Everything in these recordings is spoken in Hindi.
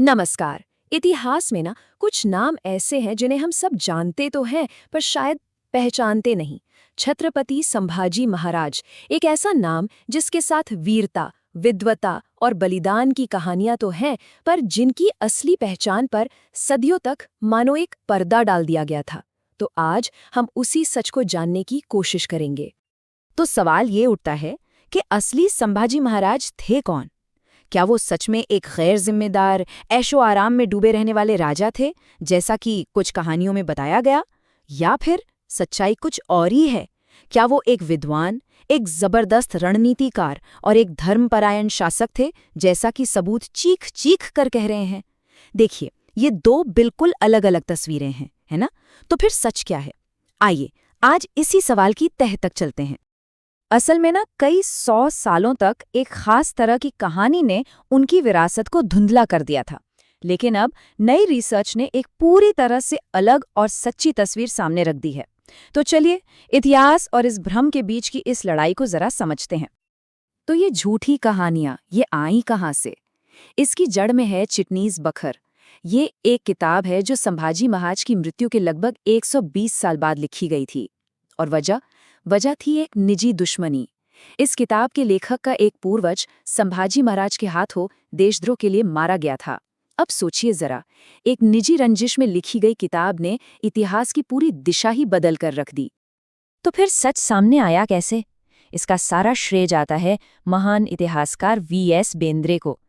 नमस्कार। इतिहास में ना कुछ नाम ऐसे हैं जिन्हें हम सब जानते तो हैं पर शायद पहचानते नहीं। छत्रपति संभाजी महाराज एक ऐसा नाम जिसके साथ वीरता, विद्वता और बलिदान की कहानियां तो हैं, पर जिनकी असली पहचान पर सदियों तक मानो एक पर्दा डाल दिया गया था। तो आज हम उसी सच को जानने की कोशिश करेंगे। तो सवाल ये उठता है कि असली संभाजी महाराज थे कौन? क्या वो सच में एक गैर जिम्मेदार, ऐशो आराम में डूबे रहने वाले राजा थे, जैसा कि कुछ कहानियों में बताया गया? या फिर सच्चाई कुछ और ही है? क्या वो एक विद्वान, एक जबरदस्त रणनीतिकार और एक धर्मपरायण शासक थे, जैसा कि सबूत चीख चीख कर कह रहे हैं? देखिए, ये दो बिल्कुल अलग अलग तस्वीरें हैं, है ना? तो फिर सच क्या है? आइए, आज इसी सवाल की तह तक चलते हैं। असल में ना कई 100 सालों तक एक खास तरह की कहानी ने उनकी विरासत को धुंधला कर दिया था। लेकिन अब नई रिसर्च ने एक पूरी तरह से अलग और सच्ची तस्वीर सामने रख दी है। तो चलिए, इतिहास और इस भ्रम के बीच की इस लड़ाई को जरा समझते हैं। तो ये झूठी कहानियां ये आई कहाँ से? इसकी जड़ में है चिटनीस बखर। ये एक किताब है जो संभाजी महाराज की मृत्यु के लगभग 120 साल बाद लिखी गई थी। और वजह थी एक निजी दुश्मनी। इस किताब के लेखक का एक पूर्वज संभाजी महाराज के हाथों देशद्रोह के लिए मारा गया था। अब सोचिए जरा, एक निजी रंजिश में लिखी गई किताब ने इतिहास की पूरी दिशा ही बदल कर रख दी। तो फिर सच सामने आया कैसे? इसका सारा श्रेय जाता है महान इतिहासकार V.S. बेंद्रे को।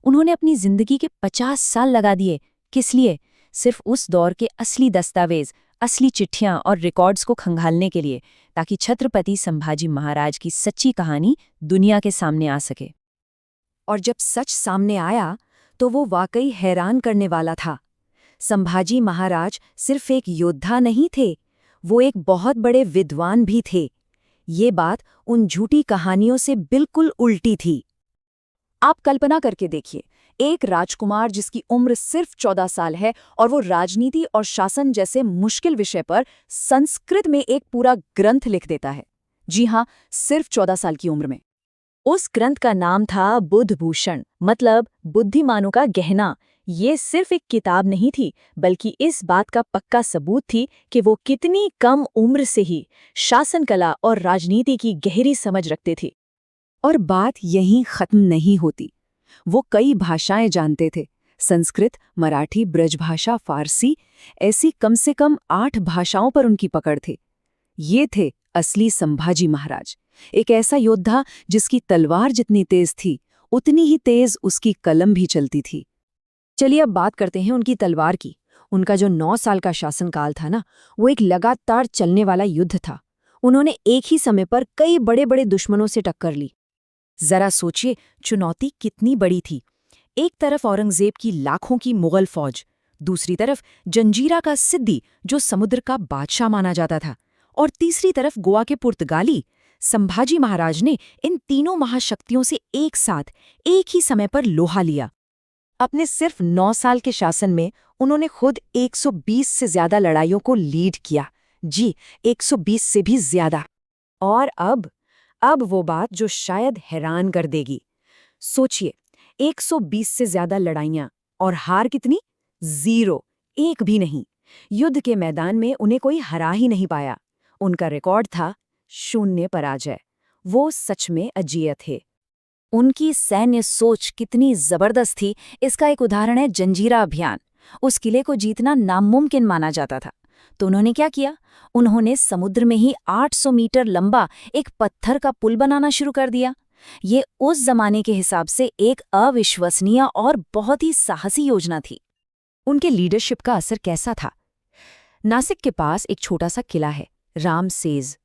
उन्होंने अपनी जिंदगी के 50 साल लगा दिए। किस लिए? सिर्फ उस दौर के असली दस्तावेज, असली चिट्ठियां और रिकॉर्ड्स को खंगालने के लिए, ताकि छत्रपति संभाजी महाराज की सच्ची कहानी दुनिया के सामने आ सके। और जब सच सामने आया तो वो वाकई हैरान करने वाला था। संभाजी महाराज सिर्फ एक योद्धा नहीं थे, वो एक बहुत बड़े विद्वान भी थे। ये बात उन झूठी कहानियों से बिल्कुल उल्टी थी। आप कल्पना करके देखिए, एक राजकुमार जिसकी उम्र सिर्फ 14 साल है और वो राजनीति और शासन जैसे मुश्किल विषय पर संस्कृत में एक पूरा ग्रंथ लिख देता है। जी हाँ, सिर्फ 14 साल की उम्र में। उस ग्रंथ का नाम था बुद्धभूषण, मतलब बुद्धिमानों का गहना। ये सिर्फ एक किताब नहीं थी, बल्कि इस बात का पक्का सबूत थी कि वो कितनी कम उम्र से ही शासन कला और राजनीति की गहरी समझ रखते थे। और बात यहीं खत्म नहीं होती। वो कई भाषाएं जानते थे। संस्कृत, मराठी, ब्रजभाषा, फारसी, ऐसी कम से कम 8 भाषाओं पर उनकी पकड़ थी। ये थे असली संभाजी महाराज, एक ऐसा योद्धा जिसकी तलवार जितनी तेज थी, उतनी ही तेज उसकी कलम भी चलती थी। चलिए अब बात करते हैं उनकी तलवार की। उनका जो 9 साल का शासनकाल था ना, वो एक लगातार चलने वाला युद्ध था। उन्होंने एक ही समय पर कई बड़े बड़े दुश्मनों से टक्कर ली। जरा सोचिए, चुनौती कितनी बड़ी थी। एक तरफ औरंगजेब की लाखों की मुगल फौज, दूसरी तरफ जंजीरा का सिद्दी जो समुद्र का बादशाह माना जाता था, और तीसरी तरफ गोवा के पुर्तगाली। संभाजी महाराज ने इन तीनों महाशक्तियों से एक साथ एक ही समय पर लोहा लिया। अपने सिर्फ 9 साल के शासन में उन्होंने खुद 120 से ज्यादा लड़ाइयों को लीड किया। जी, 120 से भी ज्यादा। और अब वो बात जो शायद हैरान कर देगी। सोचिए, 120 से ज्यादा लड़ाइयां और हार कितनी? 0, एक भी नहीं। युद्ध के मैदान में उन्हें कोई हरा ही नहीं पाया। उनका रिकॉर्ड था 0 पराजय। वो सच में अजेय थे। उनकी सैन्य सोच कितनी जबरदस्त थी, इसका एक उदाहरण है जंजीरा अभियान। उस किले को जीतना नामुमकिन माना जाता था, तो उन्होंने क्या किया? उन्होंने समुद्र में ही 800 मीटर लंबा एक पत्थर का पुल बनाना शुरू कर दिया। ये उस जमाने के हिसाब से एक अविश्वसनीय और बहुत ही साहसी योजना थी। उनके लीडरशिप का असर कैसा था? नासिक के पास एक छोटा सा किला है, रामसेज।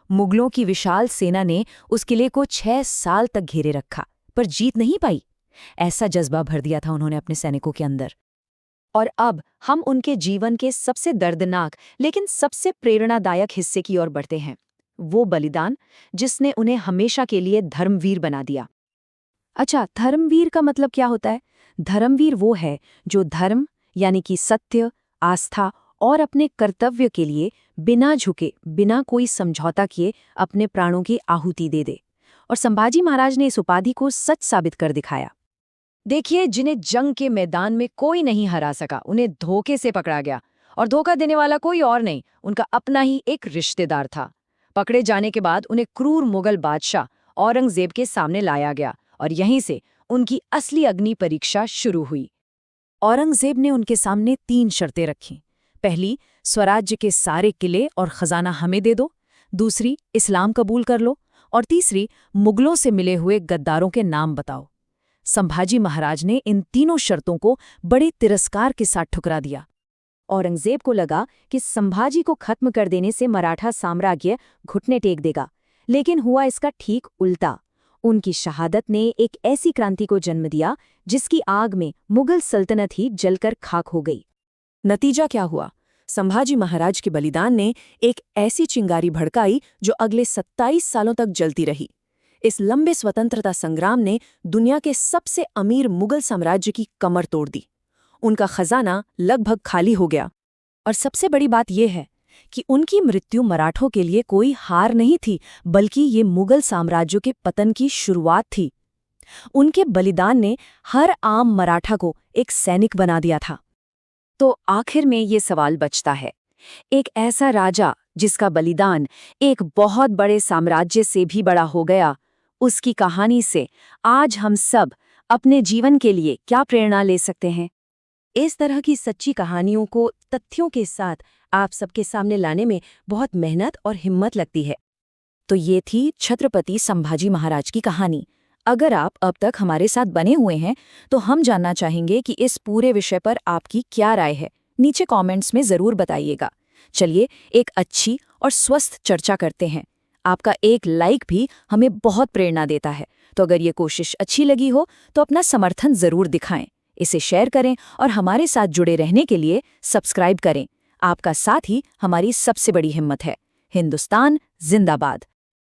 मुगलों की विशाल सेना ने उस किले को 6 साल तक घेरे रखा, पर जीत नहीं पाई। ऐसा जज्बा भर दिया था उन्होंने अपने सैनिकों के अंदर। और अब हम उनके जीवन के सबसे दर्दनाक लेकिन सबसे प्रेरणादायक हिस्से की ओर बढ़ते हैं। वो बलिदान जिसने उन्हें हमेशा के लिए धर्मवीर बना दिया। अच्छा, धर्मवीर का मतलब क्या होता है? धर्मवीर वो है जो धर्म यानी कि सत्य, आस्था और अपने कर्तव्य के लिए बिना झुके, बिना कोई समझौता किए अपने प्राणों की आहुति दे दे। और संभाजी महाराज ने इस उपाधि को सच साबित कर दिखाया। देखिए, जिन्हें जंग के मैदान में कोई नहीं हरा सका, उन्हें धोखे से पकड़ा गया। और धोखा देने वाला कोई और नहीं, उनका अपना ही एक रिश्तेदार था। पकड़े जाने के बाद उन्हें क्रूर मुगल बादशाह औरंगजेब के सामने लाया गया और यहीं से उनकी असली अग्नि परीक्षा शुरू हुई। औरंगजेब ने उनके सामने 3 शर्तें रखीं। पहली, स्वराज्य के सारे किले और खजाना हमें दे दो। दूसरी, इस्लाम कबूल कर लो। और तीसरी, मुगलों से मिले हुए गद्दारों के नाम बताओ। संभाजी महाराज ने इन तीनों शर्तों को बड़े तिरस्कार के साथ ठुकरा दिया। औरंगजेब को लगा कि संभाजी को खत्म कर देने से मराठा साम्राज्य घुटने टेक देगा, लेकिन हुआ इसका ठीक उल्टा। उनकी शहादत ने एक ऐसी क्रांति को जन्म दिया जिसकी आग में मुगल सल्तनत ही जलकर खाक हो गई। नतीजा क्या हुआ? संभाजी महाराज के बलिदान ने एक ऐसी चिंगारी भड़काई जो अगले 27 सालों तक जलती रही। इस लंबे स्वतंत्रता संग्राम ने दुनिया के सबसे अमीर मुगल साम्राज्य की कमर तोड़ दी। उनका खजाना लगभग खाली हो गया। और सबसे बड़ी बात यह है कि उनकी मृत्यु मराठों के लिए कोई हार नहीं थी, बल्कि ये मुगल साम्राज्य के पतन की शुरुआत थी। उनके बलिदान ने हर आम मराठा को एक सैनिक बना दिया था। तो आखिर में ये सवाल बचता है, एक ऐसा राजा जिसका बलिदान एक बहुत बड़े साम्राज्य से भी बड़ा हो गया, उसकी कहानी से आज हम सब अपने जीवन के लिए क्या प्रेरणा ले सकते हैं? इस तरह की सच्ची कहानियों को तथ्यों के साथ आप सबके सामने लाने में बहुत मेहनत और हिम्मत लगती है। तो ये थी छत्रपति संभाजी महाराज की कहानी। अगर आप अब तक हमारे साथ बने हुए हैं तो हम जानना चाहेंगे कि इस पूरे विषय पर आपकी क्या राय है। नीचे कमेंट्स में ज़रूर बताइएगा। चलिए एक अच्छी और स्वस्थ चर्चा करते हैं। आपका एक लाइक भी हमें बहुत प्रेरणा देता है। तो अगर ये कोशिश अच्छी लगी हो तो अपना समर्थन ज़रूर दिखाएं, इसे शेयर करें और हमारे साथ जुड़े रहने के लिए सब्सक्राइब करें। आपका साथ ही हमारी सबसे बड़ी हिम्मत है। हिंदुस्तान जिंदाबाद।